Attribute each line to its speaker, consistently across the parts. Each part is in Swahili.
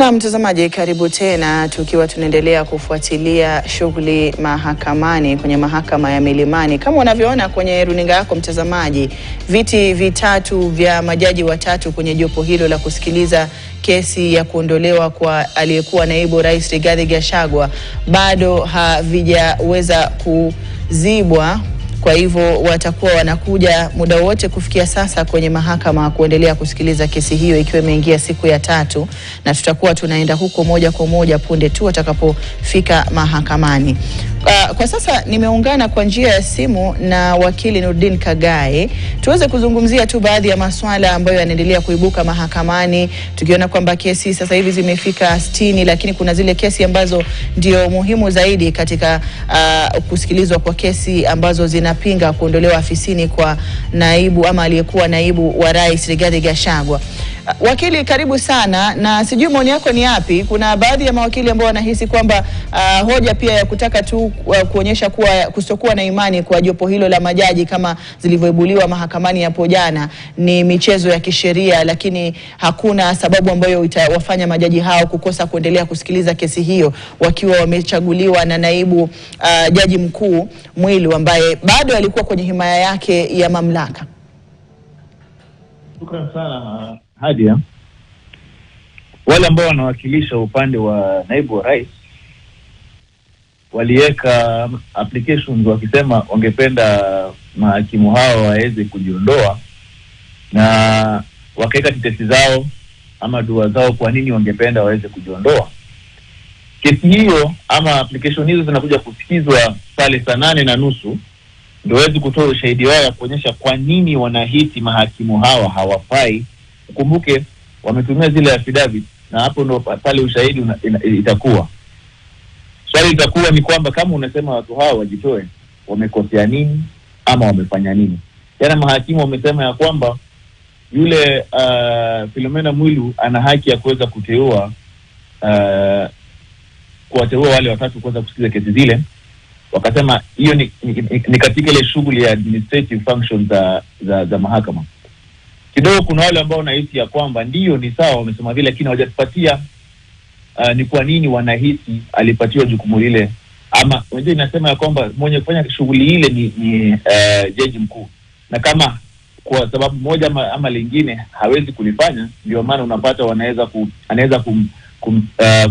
Speaker 1: Na mtazamaji, karibu tena tukiwa tunaendelea kufuatilia shughuli mahakamani kwenye mahakama ya Milimani. Kama unavyoona kwenye runinga yako mtazamaji, viti vitatu vya majaji watatu kwenye jopo hilo la kusikiliza kesi ya kuondolewa kwa aliyekuwa naibu rais Rigathi Gachagua bado havijaweza kuzibwa. Kwa hivyo watakuwa wanakuja muda wote kufikia sasa kwenye mahakama kuendelea kusikiliza kesi hiyo ikiwa imeingia siku ya 3, na tutakuwa tunaenda huko moja kwa moja punde tu watakapofika mahakamani. Kwa sasa nimeungana kwa njia ya simu na Wakili Noordean Khagai tuweze kuzungumzia tu baadhi ya masuala ambayo yanaendelea kuibuka mahakamani, tukiona kwamba kesi sasa hivi zimefika 60, lakini kuna zile kesi ambazo ndio muhimu zaidi katika kusikilizwa kwa kesi ambazo zinapinga kuondolewa afisini kwa naibu ama aliyekuwa naibu wa rais Rigathi Gachagua. Wakili, karibu sana, na sijui maoni yako ni yapi. Kuna baadhi ya mawakili ambao wanahisi kwamba hoja pia ya kutaka tu kuonyesha kuwa kustokuwa na imani kwa jopo hilo la majaji kama zilivyoibuliwa mahakamani hapo jana ni michezo ya kisheria, lakini hakuna sababu ambayo itawafanya majaji hao kukosa kuendelea kusikiliza kesi hiyo wakiwa wamechaguliwa na naibu jaji mkuu Mwilu ambaye bado alikuwa kwenye himaya yake ya mamlaka.
Speaker 2: Shukran sana Hadia. Wale ambao wanawakilisha upande wa naibu wa rais waliweka applications wakisema wangependa mahakimu hao waweze kujiondoa, na wakaweka tetesi zao ama dua zao kwa nini wangependa waweze kujiondoa. Kesi hiyo ama application hizo zinakuja kusikizwa pale saa 8:30 ndio waweze kutoa ushahidi wao kuonyesha kwa nini wanahisi mahakimu hawa hawafai. Kumbuke wametumia zile affidavit, na hapo ndo pale ushahidi itakuwa. Swali itakuwa ni kwamba kama unasema watu hawa wajitoe, wamekosea nini ama wamefanya nini? Jana mahakimu wamesema ya kwamba yule Philomena Mwilu ana haki ya kuweza kuwateua wale watatu kuweza kusikiza kesi zile. Wakasema hiyo ni katika ile shughuli ya administrative functions za mahakama. Kidogo kuna wale ambao wanahisi ya kwamba ndiyo ni sawa wamesema vile, lakini hawajatupatia ni kwa nini wanahisi alipatiwa jukumu lile, ama wengine inasema ya kwamba mwenye kufanya shughuli ile ni jaji mkuu, na kama kwa sababu moja ama lingine hawezi kulifanya, ndio maana unapata anaweza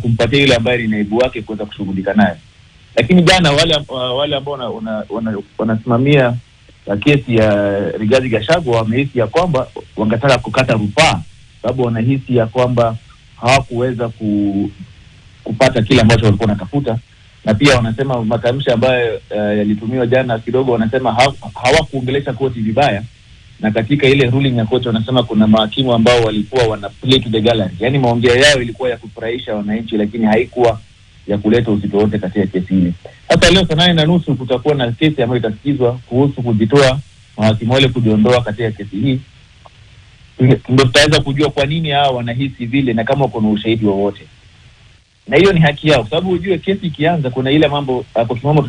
Speaker 2: kumpatia ile ambaye ni naibu wake kuweza kushughulika naye. Lakini jana wale ambao wanasimamia kesi ya Rigathi Gachagua wamehisi ya kwamba wangetaka kukata rufaa, sababu wanahisi ya kwamba hawakuweza kupata kile ambacho walikuwa wanatafuta. Na pia wanasema matamshi ambayo yalitumiwa jana kidogo, wanasema hawakuongelesha koti vibaya, na katika ile ruling ya koti wanasema kuna mahakimu ambao walikuwa wana play to the gallery, yani maongeo yao ilikuwa ya kufurahisha wananchi, lakini haikuwa ya kuleta uzito wote katika kesi ile. Hata leo saa 8:30 kutakuwa na kesi ambayo itasikizwa kuhusu kujitoa mahakimu wale kujiondoa katika kesi hii. Ndio tutaweza kujua kwa nini hao wanahisi vile na kama kuna ushahidi wowote. Na hiyo ni haki yao, sababu ujue kesi ikianza kuna ile mambo kwa kimombo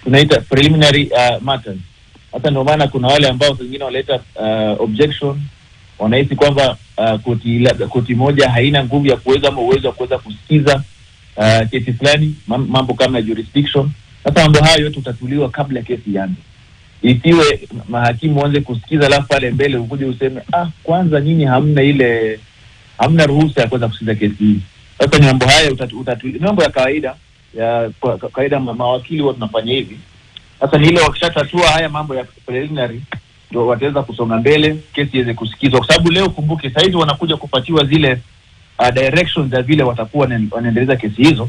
Speaker 2: tunaita preliminary matters. Hata ndio maana kuna wale ambao wengine waleta objection, wanahisi kwamba koti moja haina nguvu ya kuweza ama uwezo wa kuweza kusikiza kesi fulani, mambo kama jurisdiction. Sasa mambo hayo yote utatuliwa kabla kesi ianze. Isiwe mahakimu waanze kusikiza alafu pale mbele ukuje useme kwanza nyinyi hamna ruhusa ya kuweza kusikiza kesi hii. Sasa ni mambo haya utatuliwa, mambo ya kawaida kawaida mawakili wao tunafanya hivi. Sasa ni ile wakishatatua haya mambo ya preliminary ndio wataweza kusonga mbele kesi iweze kusikizwa, kwa sababu leo kumbuke saizi wanakuja kupatiwa zile directions za vile watakuwa wanaendeleza kesi hizo,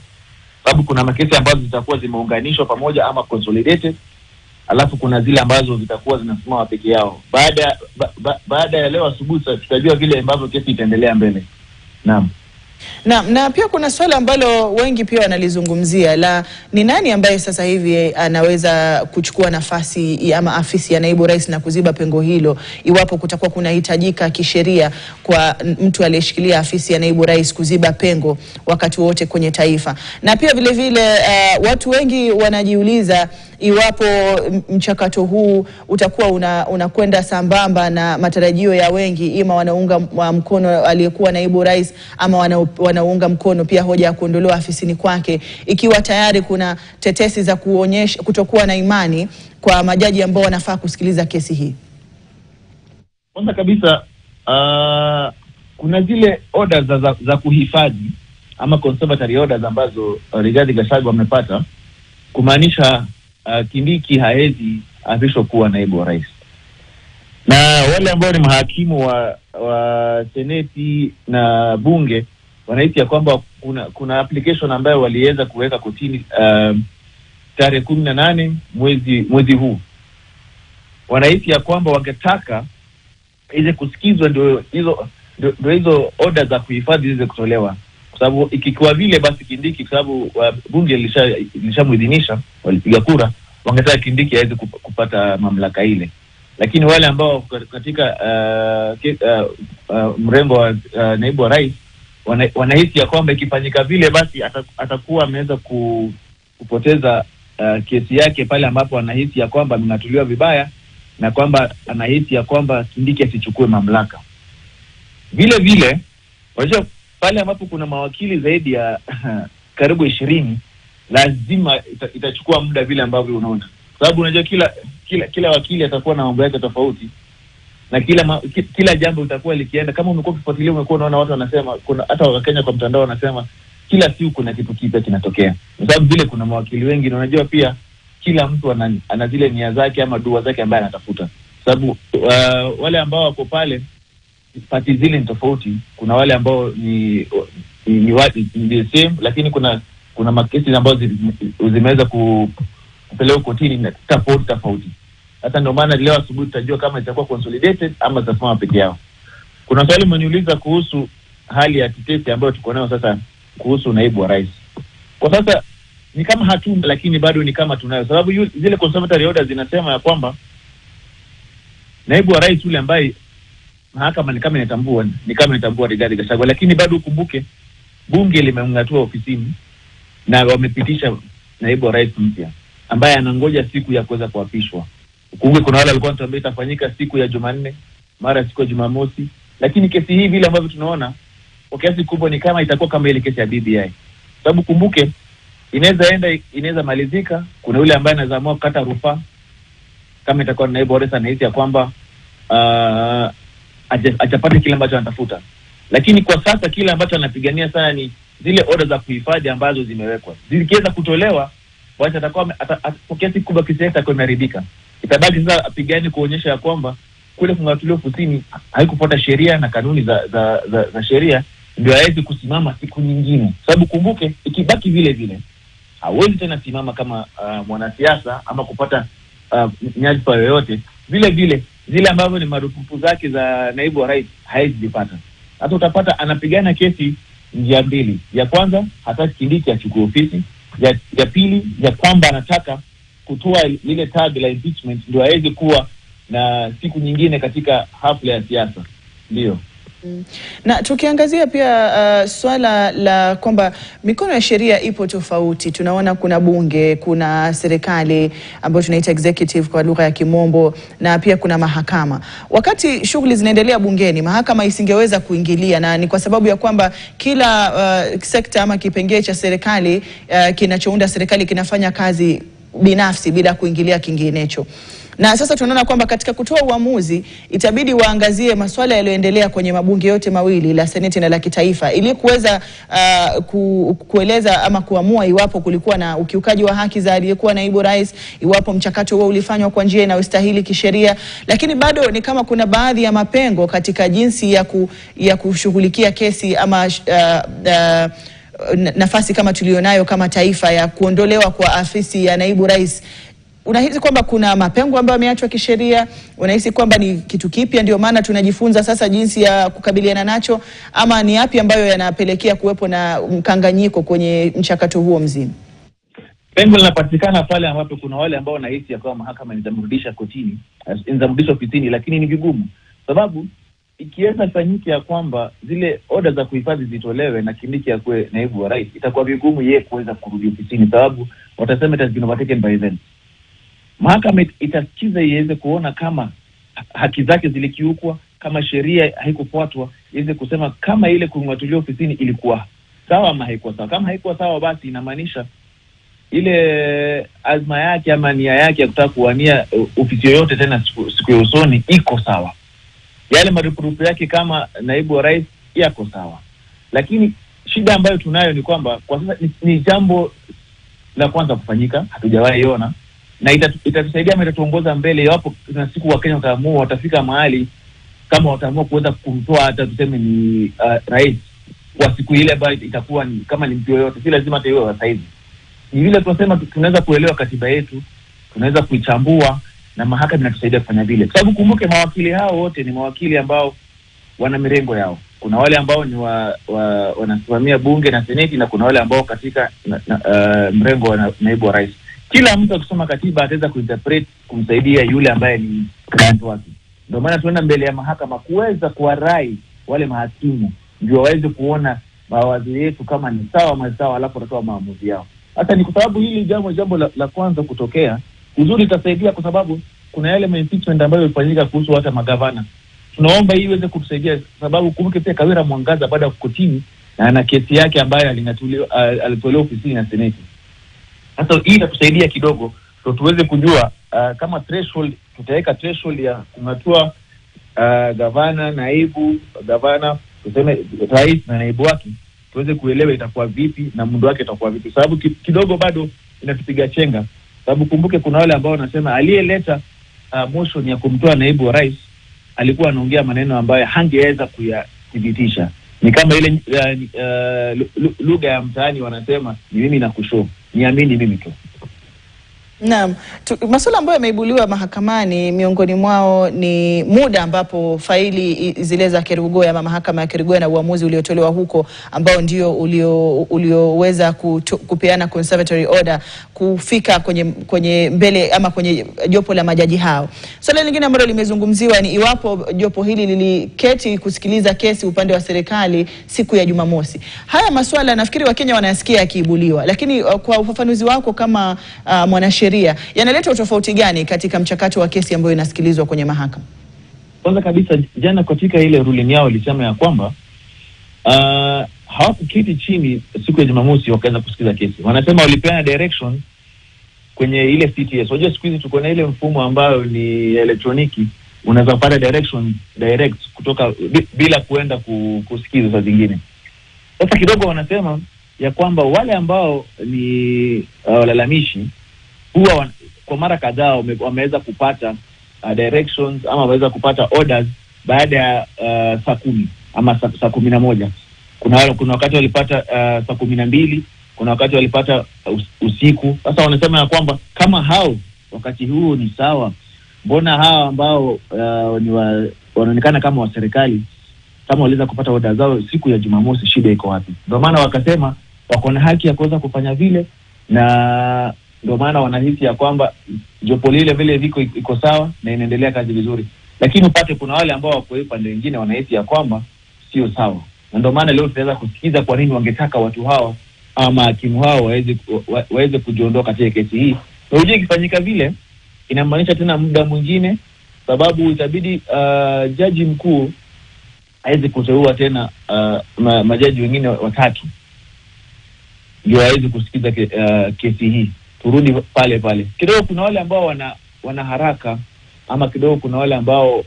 Speaker 2: sababu kuna makesi ambazo zitakuwa zimeunganishwa pamoja ama consolidated, alafu kuna zile ambazo zitakuwa zinasimama peke yao. Baada ya leo asubuhi tutajua vile ambavyo kesi itaendelea mbele. Naam.
Speaker 1: Na pia kuna swala ambalo wengi pia wanalizungumzia la ni nani ambaye sasa hivi anaweza kuchukua nafasi ama afisi ya naibu rais na kuziba pengo hilo iwapo kutakuwa kunahitajika kisheria kwa mtu aliyeshikilia afisi ya naibu rais kuziba pengo wakati wote kwenye taifa. Na pia vile vile watu wengi wanajiuliza iwapo mchakato huu utakuwa unakwenda sambamba na matarajio ya wengi, ima wanaunga mkono aliyekuwa naibu rais ama wanaunga mkono pia hoja ya kuondolewa afisini kwake, ikiwa tayari kuna tetesi za kuonyesha kutokuwa na imani kwa majaji ambao wanafaa kusikiliza kesi hii?
Speaker 2: Kwanza kabisa kuna zile orders za kuhifadhi ama conservatory orders ambazo Rigathi Gachagua amepata, kumaanisha Kindiki haezi afishwa kuwa naibu wa rais. Na wale ambao ni mahakimu wa seneti na bunge wanahisi ya kwamba kuna application ambayo waliweza kuweka kotini tarehe 18 mwezi huu. Wanahisi ya kwamba wangetaka ize kusikizwa ndio hizo order za kuhifadhi ziweze kutolewa, kwa sababu ikikuwa vile basi Kindiki, kwa sababu bunge lishamuidhinisha, walipiga kura, wangetaka Kindiki aweze kupata mamlaka ile. Lakini wale ambao katika mrembo wa naibu wa rais wanahisi ya kwamba ikifanyika vile basi atakuwa ameweza kupoteza kesi yake pale ambapo anahisi ya kwamba ameng'atuliwa vibaya, na kwamba anahisi ya kwamba Kindiki asichukue mamlaka. Vile vile unajua pale ambapo kuna mawakili zaidi ya karibu 20, lazima itachukua muda vile ambavyo unaona, sababu unajua kila wakili atakuwa na mambo yake tofauti, na kila jambo litakuwa likienda. Kama umekuwa ukifuatilia, umekuwa unaona watu wanasema, kuna hata Wakenya kwa mtandao wanasema kila siku kuna kitu kipya kinatokea, kwa sababu vile kuna mawakili wengi, na unajua pia kila mtu ana zile nia zake ama dua zake ambaye anatafuta, sababu wale ambao wako pale party zile ni tofauti. Kuna wale ambao ni the same, lakini kuna makesi ambazo zimeweza kupelekwa kotini na tofauti. Hata ndio maana leo asubuhi tutajua kama itakuwa consolidated ama zitasimama peke yao. Kuna swali mmeniuliza kuhusu hali ya tetesi ambayo tuko nayo sasa kuhusu naibu wa rais. Kwa sasa ni kama hatuna, lakini bado ni kama tunayo, sababu zile conservatory orders zinasema ya kwamba naibu wa rais yule ambaye mahakama ni kama inatambua Rigathi Gachagua, lakini bado ukumbuke bunge limemng'atua ofisini na wamepitisha naibu wa rais mpya ambaye anangoja siku ya kuweza kuapishwa. Ukumbuke kuna wale walikuwa wanatuambia itafanyika siku ya Jumanne, mara siku ya Jumamosi, lakini kesi hii vile ambavyo tunaona kwa kiasi kubwa ni kama itakuwa kama ile kesi ya BBI. Sababu kumbuke inaweza malizika, kuna yule ambaye anaamua kukata rufaa kama itakuwa naibu wa rais anahisi ya kwamba atapata kile ambacho anatafuta. Lakini kwa sasa kile ambacho anapigania sana ni zile order za kuhifadhi ambazo zimewekwa. Zikiweza kutolewa, basi atakuwa kwa kiasi kubwa kesi yake itakuwa imeharibika. Itabaki sasa apigani kuonyesha ya kwamba kule kung'atuliwa ofisini haikufuata sheria na kanuni za sheria, ndio hawezi kusimama siku nyingine. Sababu kumbuke ikibaki vile vile hawezi tena simama kama mwanasiasa ama kupata nyadhifa yoyote. Vile vile zile ambavyo ni marufuku zake za naibu wa rais haizipata. Hata utapata anapigana kesi njia mbili. Ya kwanza, hataki Kindiki achukue ofisi. Ya pili, ya kwamba anataka kutoa lile tag la impeachment ndio aweze kuwa na siku nyingine katika hafla ya siasa. Ndio.
Speaker 1: Na tukiangazia pia swala la kwamba mikono ya sheria ipo tofauti. Tunaona kuna bunge, kuna serikali ambayo tunaita executive kwa lugha ya Kimombo, na pia kuna mahakama. Wakati shughuli zinaendelea bungeni, mahakama isingeweza kuingilia, na ni kwa sababu ya kwamba kila sekta ama kipengele cha serikali kinachounda serikali kinafanya kazi binafsi bila kuingilia kinginecho. Na sasa tunaona kwamba katika kutoa uamuzi itabidi waangazie masuala yaliyoendelea kwenye mabunge yote mawili, la seneti na la kitaifa, ili kuweza kueleza ama kuamua iwapo kulikuwa na ukiukaji wa haki za aliyekuwa naibu rais, iwapo mchakato huo ulifanywa kwa njia inayostahili kisheria. Lakini bado ni kama kuna baadhi ya mapengo katika jinsi ya kushughulikia kesi ama nafasi kama tulionayo kama taifa ya kuondolewa kwa afisi ya naibu rais. Unahisi kwamba kuna mapengo ambayo yameachwa kisheria? Unahisi kwamba ni kitu kipya ndio maana tunajifunza sasa jinsi ya kukabiliana nacho, ama ni yapi ambayo yanapelekea kuwepo na mkanganyiko kwenye mchakato huo mzima?
Speaker 2: Pengo linapatikana pale ambapo kuna wale ambao wanahisi ya kwamba mahakama inamrudisha kotini, inamrudisha ofisini, lakini ni vigumu. Sababu ikiweza fanyike ya kwamba zile order za kuhifadhi zitolewe na Kindiki ya kuwe naibu wa rais, itakuwa vigumu yeye kuweza kurudi ofisini, sababu watasema it has been overtaken by events. mahakama itasikiza iweze kuona kama haki zake zilikiukwa, kama sheria haikufuatwa, iweze kusema kama ile kung'atuliwa ofisini ilikuwa sawa ama haikuwa sawa. Kama haikuwa sawa, basi inamaanisha ile azma yake ama nia yake ya kutaka kuwania ofisi yoyote tena siku ya usoni iko sawa. Yale marupurupu yake kama naibu wa rais yako sawa. Lakini shida ambayo tunayo ni kwamba kwa sasa ni jambo la kwanza kufanyika, hatujawahi ona, na itatusaidia ama itatuongoza mbele iwapo na siku wa Kenya wataamua, watafika mahali kama wataamua kuweza kumtoa hata tuseme ni rais kwa siku ile ambayo itakuwa ni kama ni mtu yoyote, si lazima hata iwe wa saizi. Ni vile tunasema tunaweza kuelewa katiba yetu, tunaweza kuichambua na mahakama inatusaidia kufanya vile. Kwa sababu kumbuke mawakili hao wote ni mawakili ambao wana mirengo yao. Kuna wale ambao ni wanasimamia bunge na seneti, na kuna wale ambao katika mrengo wa naibu wa rais. Kila mtu akisoma katiba ataweza kuinterpret kumsaidia yule ambaye ni client wake. Ndio maana tunaenda mbele ya mahakama kuweza kuwarai wale mahakimu ndio waweze kuona mawazo yetu kama ni sawa ama sawa, alafu watatoa maamuzi yao. Hata ni kwa sababu hili jambo la kwanza kutokea, uzuri itasaidia kwa sababu kuna yale impeachment ambayo ilifanyika kuhusu hata magavana. Tunaomba hii iweze kutusaidia sababu kumbuke pia Kawira Mwangaza baada ya kukutini na ana kesi yake ambayo alitolewa ofisini na seneti. Sasa hii itatusaidia kidogo ndio tuweze kujua kama threshold, tutaweka threshold ya kungatua gavana, naibu gavana, tuseme rais na naibu wake, tuweze kuelewa itakuwa vipi na muundo wake itakuwa vipi, sababu kidogo bado inatupiga chenga. Sababu kumbuke kuna wale ambao wanasema aliyeleta motion ya kumtoa naibu wa rais alikuwa anaongea maneno ambayo hangeweza kuyathibitisha. Ni kama ile lugha ya mtaani wanasema ni mimi na kushow, niamini mimi tu.
Speaker 1: Naam, masuala ambayo yameibuliwa mahakamani miongoni mwao ni muda ambapo faili zile za Kerugoya ama mahakama ya Kerugoya na uamuzi uliotolewa huko ambao ndio ulioweza kupeana conservatory order kufika kwenye mbele ama kwenye jopo la majaji hao. Swala lingine ambalo limezungumziwa ni iwapo jopo hili liliketi kusikiliza kesi upande wa serikali siku ya Jumamosi. Haya masuala nafikiri Wakenya wanayasikia yakiibuliwa, lakini kwa ufafanuzi wako kama mwanasheria, yanaleta utofauti gani katika mchakato wa kesi ambayo inasikilizwa kwenye mahakama?
Speaker 2: Kwanza kabisa, jana katika ile ruling yao ilisema ya kwamba hawakuketi chini siku ya Jumamosi wakaanza kusikiza kesi. Wanasema walipeana direction kwenye ile CTS. Unajua siku hizi tuko na ile mfumo ambayo ni elektroniki, unaweza kupata direction direct kutoka bila kuenda kusikiza saa zingine. Sasa kidogo wanasema ya kwamba wale ambao ni walalamishi huwa kwa mara kadhaa wameweza kupata directions ama wameweza kupata orders baada ya saa 10 ama saa 11. Kuna wakati walipata saa 12, kuna wakati walipata usiku. Sasa wanasema ya kwamba kama hao wakati huu ni sawa, mbona hao ambao wanaonekana kama wa serikali kama waliweza kupata orders zao siku ya Jumamosi, shida iko wapi? Ndio maana wakasema wako na haki ya kuweza kufanya vile, na ndio maana wanahisi ya kwamba jopo lile vile viko iko sawa na inaendelea kazi vizuri. Lakini upate kuna wale ambao wako pande nyingine wanahisi ya kwamba sio sawa. Na ndio maana leo tutaweza kusikiza kwa nini wangetaka watu hao ama hakimu hao waweze kujiondoa katika kesi hii. Na uje ikifanyika vile inamaanisha tena muda mwingine, sababu itabidi jaji mkuu aweze kuteua tena majaji wengine watatu ndio waweze kusikiza kesi hii. Turudi pale kidogo. Kuna wale ambao wana haraka ama kidogo kuna wale ambao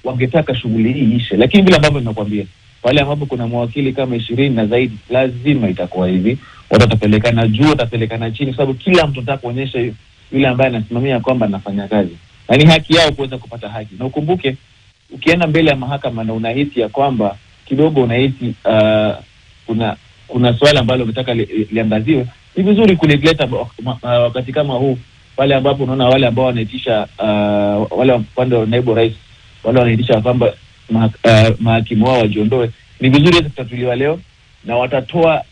Speaker 2: wangetaka shughuli hii ishe, lakini vile ambavyo ninakwambia, wale ambao kuna mawakili kama 20 na zaidi, lazima itakuwa hivi, watapelekana juu, watapelekana chini, sababu kila mtu anataka kuonyesha yule ambaye anasimamia kwamba anafanya kazi, na ni haki yao kuweza kupata haki. Na ukumbuke ukienda mbele ya mahakama na unahisi ya kwamba kidogo unahisi kuna swala ambalo unataka liangaziwe, ni vizuri kulileta wakati kama huu, pale ambapo unaona wale ambao wanaitisha wale upande wa naibu rais wale wanaitisha kwamba mahakimu wao wajiondoe. Ni vizuri hizo tutatuliwa leo na watatoa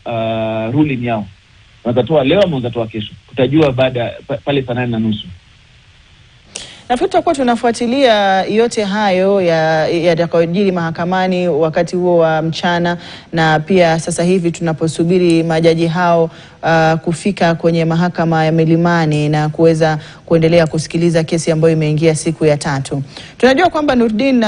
Speaker 2: ruling yao. Watatoa leo ama watatoa kesho, tutajua baada pale saa 8:30.
Speaker 1: Nafikiri tutakuwa tunafuatilia yote hayo yatakayojiri mahakamani wakati huo wa mchana, na pia sasa hivi tunaposubiri majaji hao kufika kwenye mahakama ya Milimani na kuweza kuendelea kusikiliza kesi ambayo imeingia siku ya 3. Tunajua kwamba Noordean,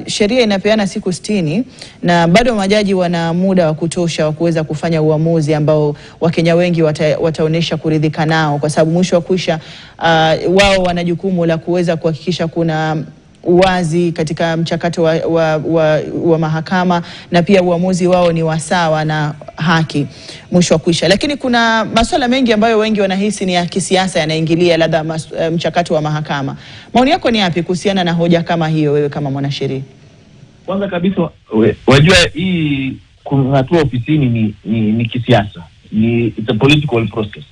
Speaker 1: sheria inapeana siku 60 na bado majaji wana muda wa kutosha wa kuweza kufanya uamuzi ambao Wakenya wengi wataonesha kuridhika nao, kwa sababu mwisho wa kuisha wao wana jukumu la kuweza kuhakikisha kuna uwazi katika mchakato wa mahakama, na pia uamuzi wao ni wasawa na haki mwisho wa kuisha. Lakini kuna masuala mengi ambayo wengi wanahisi ni ya kisiasa yanaingilia labda mchakato wa mahakama. Maoni yako ni yapi kuhusiana na hoja kama hiyo, wewe kama mwanasheria?
Speaker 2: Kwanza kabisa wajua hii hatua ofisini ni kisiasa, it's a political process.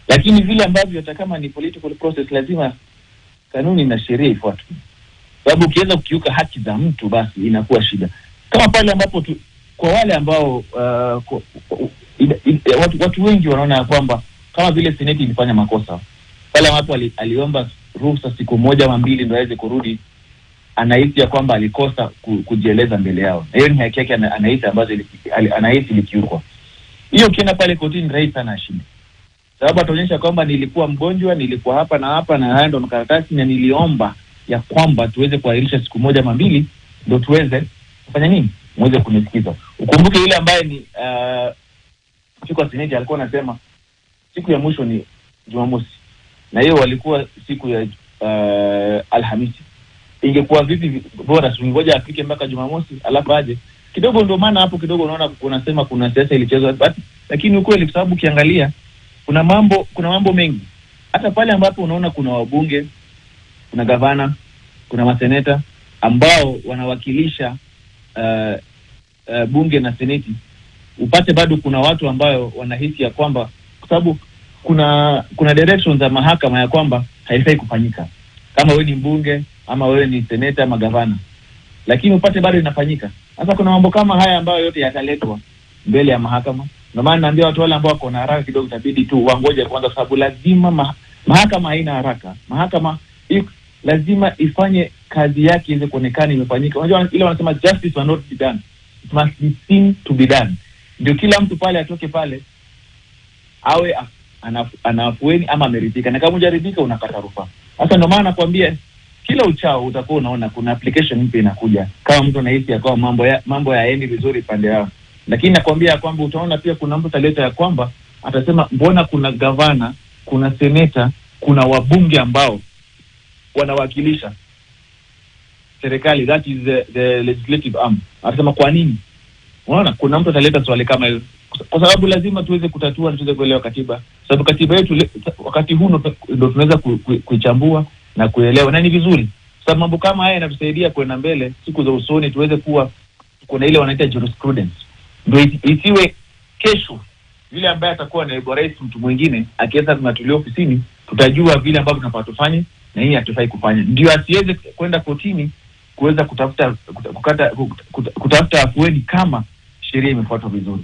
Speaker 2: Lakini vile ambavyo hata kama ni political process lazima kanuni na sheria ifuatwe. Sababu ukiweza kukiuka haki za mtu basi inakuwa shida. Kama pale ambapo kwa wale ambao watu wengi wanaona kwamba kama vile Seneti ilifanya makosa. Pale ambapo aliomba ruhusa siku 1 ama 2 ndio aweze kurudi, anahisi ya kwamba alikosa kujieleza mbele yao. Na hiyo ni haki yake, anahisi ambazo anahisi likiukwa. Hiyo kienda pale kotini rais sana shida. Sababu ataonyesha kwamba nilikuwa mgonjwa, nilikuwa hapa na haya ndo makaratasi, na niliomba ya kwamba tuweze kuahirisha siku 1 ama 2 ndio tuweze kufanya nini, muweze kunisikiza. Ukumbuke yule ambaye ni siku ya Seneti alikuwa anasema siku ya mwisho ni Jumamosi, na hiyo walikuwa siku ya Alhamisi. Ingekuwa vipi bora tungoja afike mpaka Jumamosi alafu aje kidogo? Ndio maana hapo kidogo unaona unasema kuna siasa ilichezwa, lakini ukweli kwa sababu ukiangalia kuna mambo mengi. Hata pale ambapo unaona kuna wabunge, kuna gavana, kuna maseneta ambao wanawakilisha bunge na seneti, upate bado kuna watu ambao wanahisi ya kwamba kwa sababu kuna directions za mahakama ya kwamba haifai kufanyika kama wewe ni mbunge ama wewe ni seneta ama gavana, lakini upate bado inafanyika. Sasa kuna mambo kama haya ambayo yote yataletwa mbele ya mahakama. Ndio maana naambia watu wale ambao wako na haraka kidogo itabidi tu wangoje kwanza, sababu lazima mahakama haina haraka. Mahakama lazima ifanye kazi yake iweze kuonekana imefanyika. Unajua ile wanasema justice will not be done, it must be seen to be done. Ndio kila mtu pale atoke pale awe anafueni ama ameridhika, na kama hujaridhika unakata rufaa. Sasa ndio maana nakwambia kila uchao utakuwa unaona kuna application mpya inakuja kama mtu anahisi ya kwamba mambo yaendi vizuri pande yao. Lakini nakwambia kwamba utaona pia kuna mtu ataleta ya kwamba atasema mbona kuna gavana, kuna seneta, kuna wabunge ambao wanawakilisha serikali, that is the legislative arm. Atasema kwa nini? Unaona kuna mtu ataleta swali kama hilo, kwa sababu lazima tuweze kutatua, tuweze kuelewa katiba. Sababu katiba yetu wakati huu ndio tunaweza kuichambua na kuelewa, na ni vizuri sababu mambo kama haya yanatusaidia kwenda mbele siku za usoni, tuweze kuwa kuna ile wanaita jurisprudence. Ndio isiwe kesho yule ambaye atakuwa naibu rais mtu mwingine akiweza tunatulia ofisini, tutajua vile ambavyo tunafaa tufanye na hii hatufai kufanya. Ndio asiweze kwenda kotini kuweza kutafuta afueni kama sheria imefuatwa vizuri.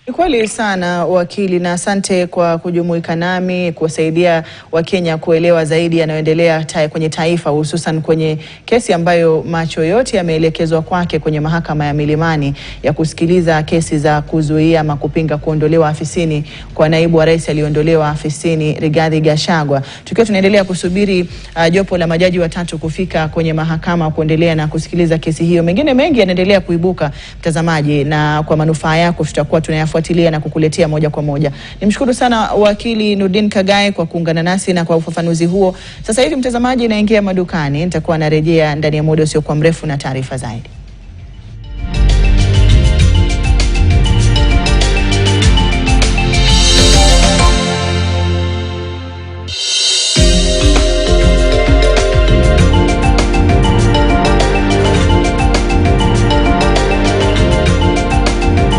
Speaker 1: Ni kweli sana wakili, na asante kwa kujumuika nami kuwasaidia Wakenya kuelewa zaidi yanayoendelea kwenye taifa, hususan kwenye kesi ambayo macho yote yameelekezwa kwake kwenye mahakama ya Milimani ya kusikiliza kesi za kuzuia ama kupinga kuondolewa afisini kwa naibu wa rais aliondolewa afisini Rigathi Gachagua. Tukiwa tunaendelea kusubiri jopo la majaji watatu kufika kwenye mahakama kuendelea na kusikiliza kesi hiyo. Mengine mengi yanaendelea kuibuka, mtazamaji, na kwa manufaa yako tutakuwa tunayafuatilia na kukuletea moja kwa moja. Nimshukuru sana Wakili Noordean Khagai kwa kuungana nasi na kwa ufafanuzi huo. Sasa hivi mtazamaji, naingia madukani, nitakuwa narejea ndani ya muda usio kwa mrefu na taarifa zaidi.